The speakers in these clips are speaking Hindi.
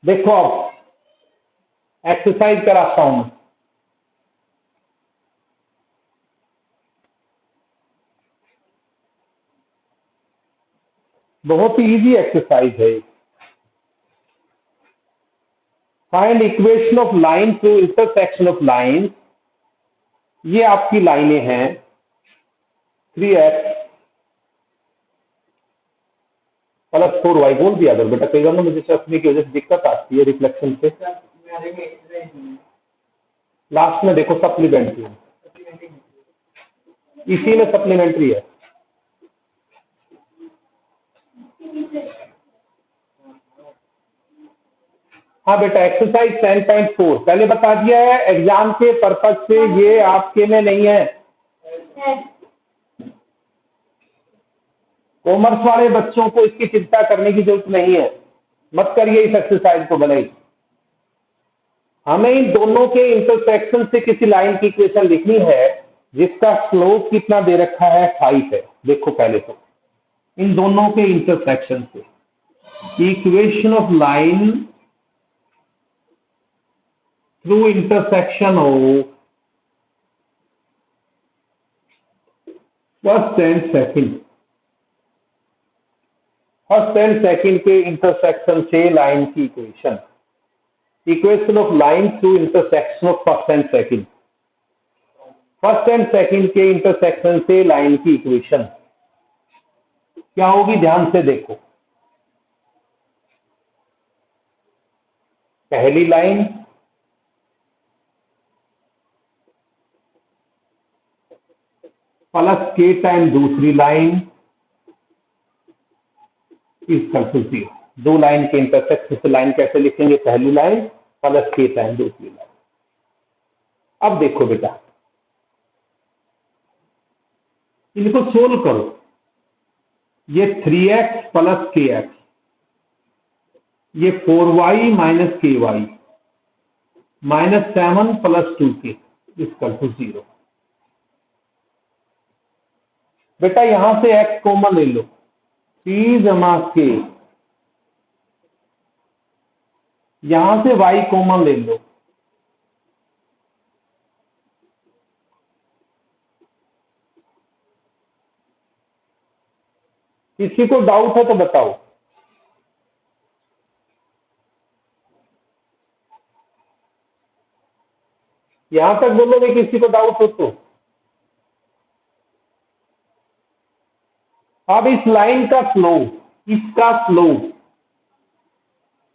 देखो अब एक्सरसाइज कराता हूं मैं। बहुत ही इजी एक्सरसाइज है। Find equation of line through intersection of line. ये आपकी लाइनें हैं 3x प्लस 4y। बोल दिया अगर बेटा, कई बार ना मुझे चश्मे की वजह से दिक्कत आती है रिफ्लेक्शन से। लास्ट में देखो सप्लीमेंट्री, इसी में सप्लीमेंट्री है। हाँ बेटा, एक्सरसाइज 10.4 पहले बता दिया है, एग्जाम के पर्पज से ये आपके में नहीं है। कॉमर्स वाले बच्चों को इसकी चिंता करने की जरूरत नहीं है, मत करिए इस एक्सरसाइज को भले ही। हमें इन दोनों के इंटरसेक्शन से किसी लाइन की इक्वेशन लिखनी है जिसका स्लोप कितना दे रखा है 5 है। देखो पहले तो इन दोनों के इंटरसेक्शन से equation of line through intersection of first and second. First and second के इंटरसेक्शन से लाइन की equation, equation of line through intersection of first and second. First and second के इंटरसेक्शन से लाइन की इक्वेशन क्या होगी, ध्यान से देखो। पहली लाइन प्लस के टाइम दूसरी लाइन इक्वल टू 0। दो लाइन के इंटरसेक्शन से लाइन कैसे लिखेंगे, पहली लाइन प्लस के टाइम दूसरी लाइन। अब देखो बेटा, इनको सोल्व करो। ये 3x प्लस के एक्स, ये 4y minus k y minus 7 plus 2k equal to 0। बेटा यहां से x कॉमन ले लो, 3 जमा के, यहां से y कॉमन ले लो, किसी को डाउट है तो बताओ। यहां तक बोलोगे किसी को डाउट हो तो। अब इस लाइन का स्लोप, इसका स्लोप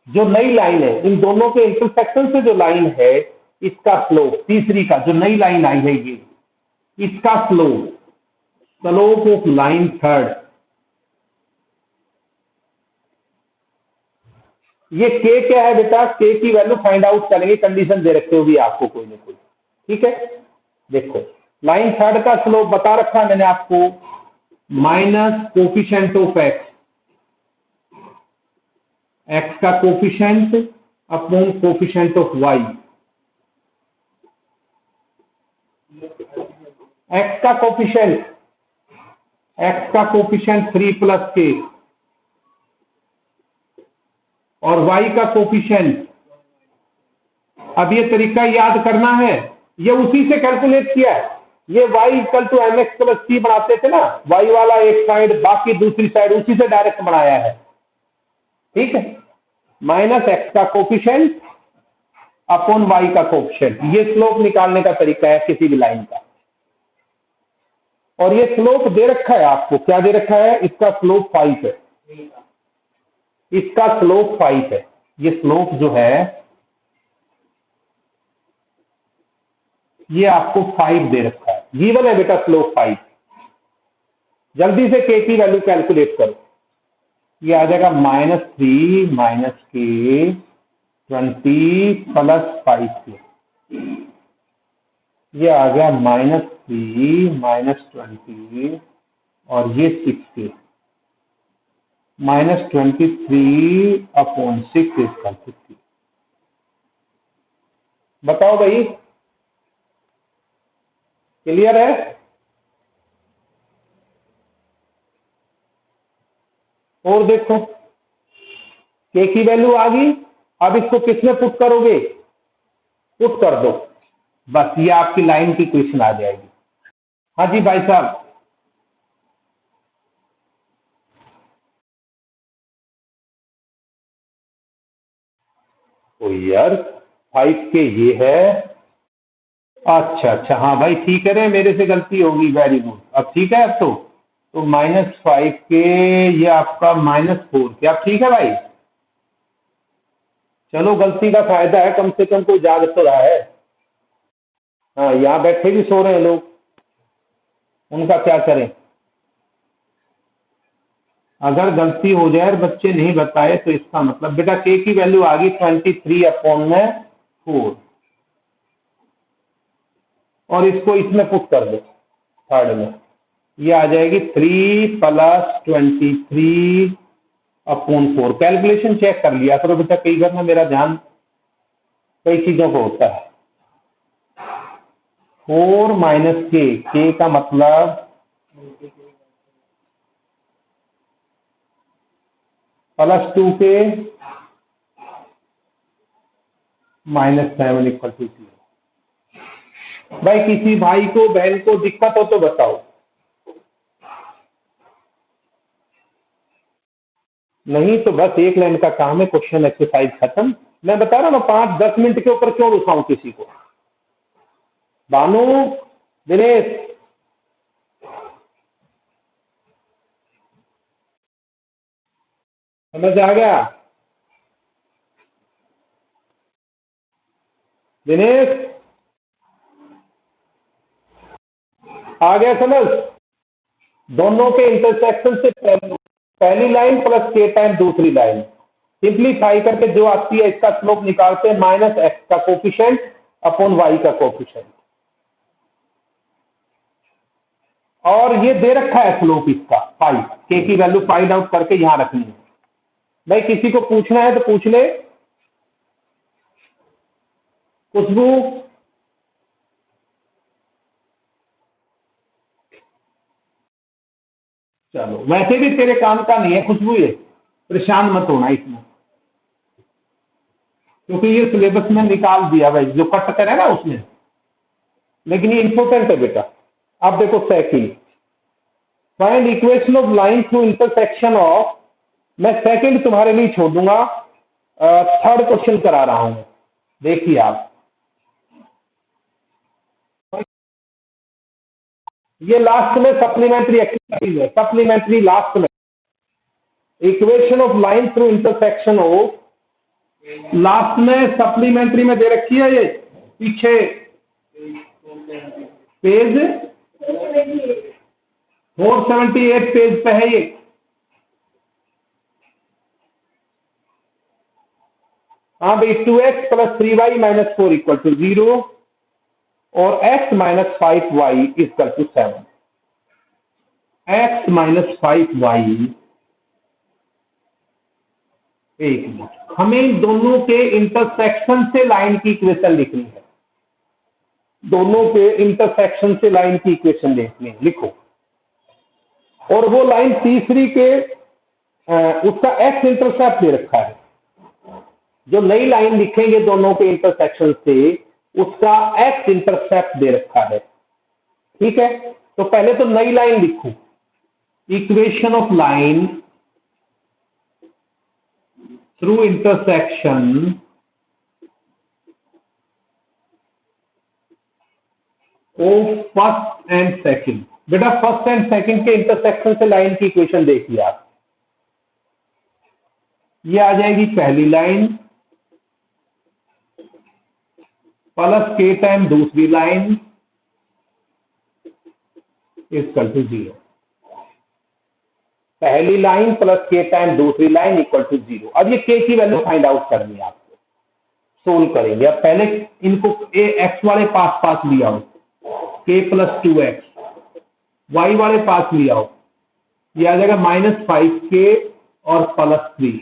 जो नई लाइन है, इन दोनों के इंटरसेक्शन से जो लाइन है इसका स्लोप, तीसरी का जो नई लाइन आई है ये, इसका slope, slope of line third, ये के क्या है बेटा, के की वैल्यू फाइंड आउट करेंगे, कंडीशन दे रखते होगी आपको कोई ना कोई। ठीक है, देखो लाइन थर्ड का स्लोप बता रखा है मैंने आपको, minus coefficient of X, X का coefficient upon coefficient of Y, X का कोफिशिएंट, एक्स का कोफिशिएंट 3 प्लस के और y का कोफिशिएंट। अब ये तरीका याद करना है, ये उसी से कैलकुलेट किया है। ये y equal to M X plus C बनाते थे ना, y वाला एक साइड बाकी दूसरी साइड, उसी से डायरेक्ट बनाया है। ठीक है, माइनस एक्स का कोफिशिएंट अपॉन y का कोफिशिएंट, ये स्लोप निकालने का तरीका है किसी भी लाइन का। और ये स्लोप दे रखा है आपको, क्या दे रखा है, इसका स्लोप 5 है, इसका स्लोप 5 है। ये स्लोप जो है ये आपको 5 दे रखा है, गिवन है बेटा स्लोप 5। जल्दी से के की वैल्यू कैलकुलेट करो, ये आ जाएगा -3 माइनस के 20 प्लस 5 के, ये आ गया -3 माइनस 20 और ये 6 के, -23 अपॉन 6 इक्वल टू 3। बताओ भाई, क्लियर है? और देखो के की वैल्यू आ गई, अब इसको किसमें पुट करोगे, पुट कर दो, बस ये आपकी लाइन की इक्वेशन आ जाएगी। हाँ जी भाई साहब। तो यार 5K ये है, अच्छा अच्छा, हाँ भाई ठीक है रे, मेरे से गलती होगी, वेरी गुड, अब ठीक है। अब तो -5K, ये आपका -4K, अब ठीक है भाई। चलो गलती का फायदा है, कम से कम कोई जाग तो रहा है। हाँ, यहाँ बैठे भी सो रहे हैं लोग, उनका क्या करें। अगर गलती हो जाए और बच्चे नहीं बताए तो इसका मतलब बेटा के की वैल्यू आ गई 23/4, और इसको इसमें पुट कर दो थर्ड में, ये आ जाएगी 3 + 23/4। कैलकुलेशन चेक कर लिया करो बेटा, कई बार ना मेरा ध्यान कई चीजों को होता है। 4 - K का मतलब +2K -7 = 0। भाई किसी भाई को बहन को दिक्कत हो तो बताओ, नहीं तो बस एक लाइन का काम है, क्वेश्चन एक्सरसाइज खत्म। मैं बता रहा हूँ ना, 5-10 मिनट के ऊपर क्यों रुकाऊं किसी को। बानू, दिनेश, समझ आ गया? दिनेश आ गया समझ? दोनों के इंटरसेक्शन से पहली लाइन प्लस K टाइम दूसरी लाइन, सिंप्लीफाई करके जो आती है इसका स्लोप निकालते हैं, -x का कोफिशिएंट अपॉन y का कोफिशिएंट, और ये दे रखा है स्लोप इसका 5, K की वैल्यू फाइंड आउट करके यहां रखनी है। भाई किसी को पूछना है तो पूछ ले। खुशबू, चलो वैसे भी तेरे काम का नहीं है खुशबू, ये परेशान मत होना इसमें, क्योंकि ये सिलेबस में निकाल दिया भाई, जो कट करे ना उसमें, लेकिन ये इंपॉर्टेंट है बेटा। अब देखो second, find equation of line through intersection of, मैं सेकंड तुम्हारे लिए छोड़ दूंगा, थर्ड क्वेश्चन करा रहा हूं। देखिए आप, ये लास्ट में सप्लीमेंट्री एक्सरसाइज है, सप्लीमेंट्री लास्ट में equation of line through intersection of, last में सप्लीमेंट्री में दे रखी है, ये पीछे पेज 478 पेज पे है ये। हाँ भाई, 2x + 3y - 4 = 0 और x - 5y = 7। x - 5y, एक मिनट, हमें इन दोनों के इंटरसेक्शन से लाइन की इक्वेशन लिखनी है, दोनों के इंटरसेक्शन से लाइन की इक्वेशन लिखनी है, लिखो। और वो लाइन तीसरी के उसका x इंटरसेप्ट दे रखा है, जो नई लाइन लिखेंगे दोनों के इंटरसेक्शन से उसका x इंटरसेप्ट दे रखा है, ठीक है। तो पहले तो नई लाइन लिखो, equation of line through intersection of first and second. बेटा फर्स्ट एंड सेकंड के इंटरसेक्शन से लाइन की इक्वेशन देखिए आप, ये आ जाएगी पहली लाइन प्लस K टाइम दूसरी लाइन = 0। पहली लाइन प्लस K टाइम दूसरी लाइन = 0। अब ये K की वैल्यू फाइंड आउट करनी है आपको, सोल्व करेंगे। अब पहले इनको x वाले पास पास लिया हो, K + 2x, y वाले पास लिया हो, ये आ जाएगा -5K और +3,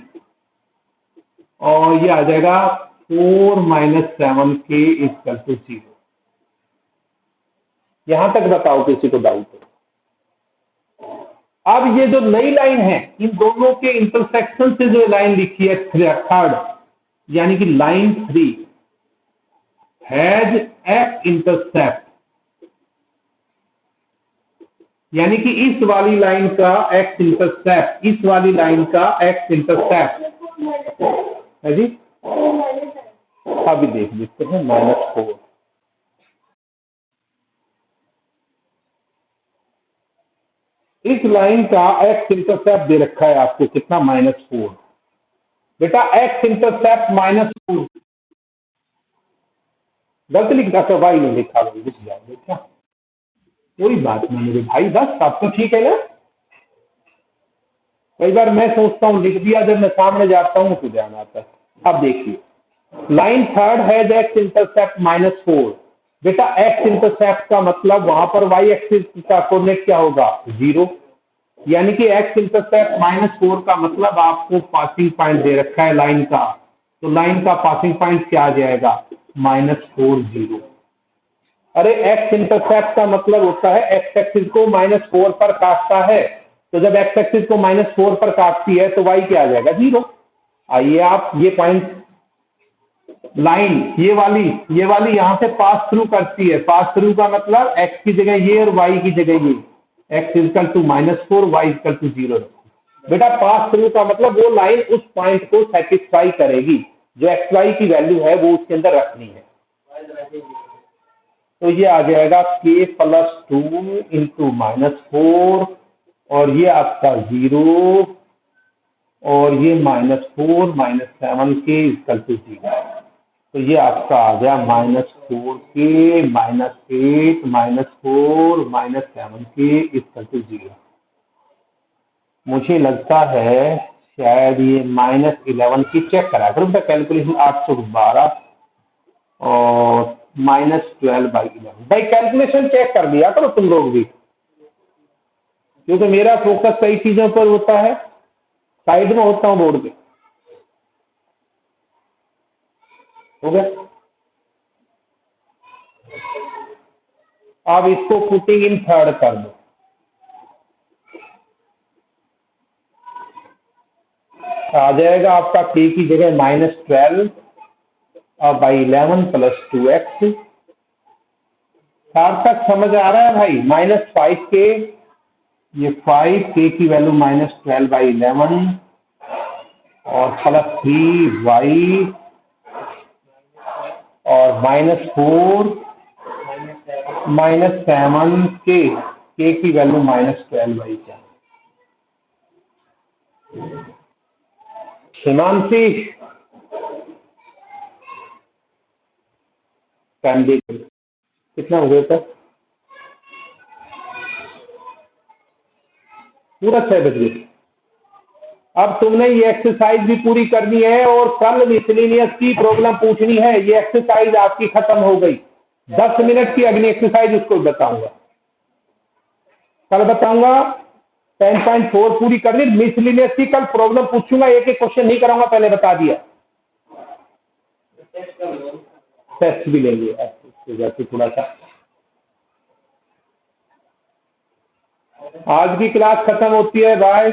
और ये आ जाएगा 4 - 7K = 0। यहां तक बताओ किसी को डाउट हो? अब ये जो नई लाइन है, इन दोनों के इंटरसेक्शन से जो लाइन लिखी है थर्ड, यानी कि लाइन 3 हैज एक्स इंटरसेप्ट, यानी कि इस वाली लाइन का एक्स इंटरसेप्ट, इस वाली लाइन का एक्स इंटरसेप्ट है जी। अभी देख लेते हैं -4। इस लाइन का एक्स इंटरसेप्ट दे रखा है आपको कितना, -4। बेटा एक्स इंटरसेप्ट -4 गलत लिखा था, वाई ने लिखा, लिख जाओ देखा, कोई बात नहीं मेरे भाई, बस अब तो ठीक है ना। कई बार मैं सोचता हूँ लिख दिया, जब मैं सामने जाता हूँ तो ध्यान आता है। अब देखिए line third has x intercept -4। बेटा एक्स इंटरसेप्ट का मतलब वहां पर वाई एक्सिस का कोऑर्डिनेट क्या होगा, 0, यानी कि एक्स इंटरसेप्ट -4 का मतलब आपको पासिंग पॉइंट दे रखा है लाइन का, तो लाइन का पासिंग पॉइंट क्या आ जाएगा, -4 0। अरे एक्स इंटरसेप्ट का मतलब होता है एक्स एक्सिस को -4 पर काटता है, तो जब एक्स एक्सिस को -4 पर काटती है तो वाई क्या आ जाएगा, 0। आइए आप ये पॉइंट लाइन ये वाली यहां से पास थ्रू करती है, पास थ्रू का मतलब एक्स की जगह ये और वाई की जगह ये, x equal to -4, y equal to 0। बेटा पास थ्रू का मतलब वो लाइन उस पॉइंट को सेटिस्फाई करेगी, जो एक्स वाई की वैल्यू है वो उसके अंदर रखनी है। तो ये आ जाएगा k + 2 इंटू -4 और ये आपका 0 और ये -4 - 7k इजकल टू 0। तो ये आपका आ गया -4k - 8 -4 - 7k इजकल टू 0। मुझे लगता है शायद ये -11 की चेक करा करो बेटा कैलकुलेशन, 812 और -12/11 भाई कैलकुलेशन चेक कर लिया करो तुम लोग भी, क्योंकि मेरा फोकस कई चीजों पर होता है, साइड में होता हूँ बोर्ड पे। हो गया, अब इसको पुटिंग इन थर्ड कर दो, आ जाएगा आपका k की जगह -12 /11 + 2x। सार्थक समझ आ रहा है भाई, -5k, ये 5k की वैल्यू -12/11 और +3y और -4 -7k, k की वैल्यू -12/4। हिमांशी फैमिली कितना हो गया था, पूरा 6 बज गए। अब तुमने ये एक्सरसाइज भी पूरी करनी है और कल मिसलेनियस की प्रॉब्लम पूछनी है। ये एक्सरसाइज आपकी खत्म हो गई, 10 मिनट की अगली एक्सरसाइज उसको बताऊंगा, कल बताऊंगा। 10.4 पूरी करनी, मिसलेनियस की कल प्रॉब्लम पूछूंगा, एक एक क्वेश्चन नहीं कराऊंगा, पहले बता दिया। टेस्ट भी लेंगे जैसे थोड़ा सा। आज की क्लास खत्म होती है, बाय।